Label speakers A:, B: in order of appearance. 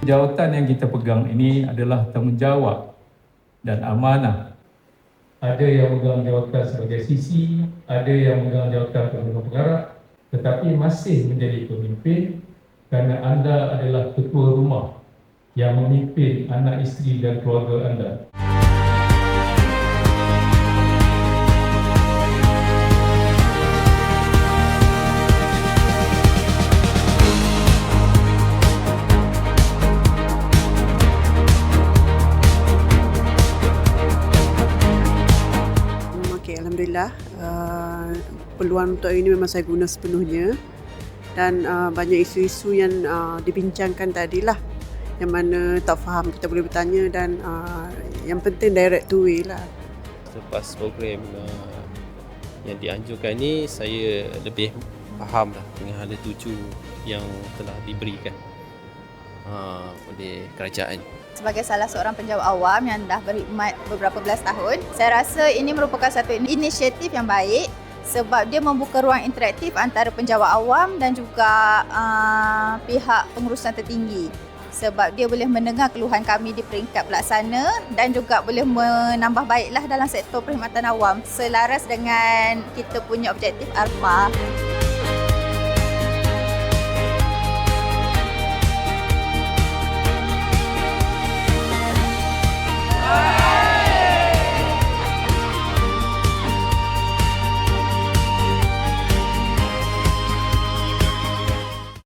A: jawatan yang kita pegang ini adalah tanggungjawab dan amanah. Ada yang memegang jawatan sebagai CC, ada yang memegang jawatan pembunuh pengarah, tetapi masih menjadi pemimpin kerana anda adalah ketua rumah yang memimpin anak isteri dan keluarga anda.
B: Alhamdulillah, peluang untuk ini memang saya guna sepenuhnya dan banyak isu-isu yang dibincangkan tadilah yang mana tak faham kita boleh bertanya dan yang penting direct to way lah.
C: Selepas program yang dianjurkan ini, saya lebih faham lah dengan hala tuju yang telah diberikan oleh kerajaan.
D: Sebagai salah seorang penjawat awam yang dah berkhidmat beberapa belas tahun, saya rasa ini merupakan satu inisiatif yang baik sebab dia membuka ruang interaktif antara penjawat awam dan juga pihak pengurusan tertinggi. Sebab dia boleh mendengar keluhan kami di peringkat pelaksana dan juga boleh menambah baiklah dalam sektor perkhidmatan awam selaras dengan kita punya objektif ARPA.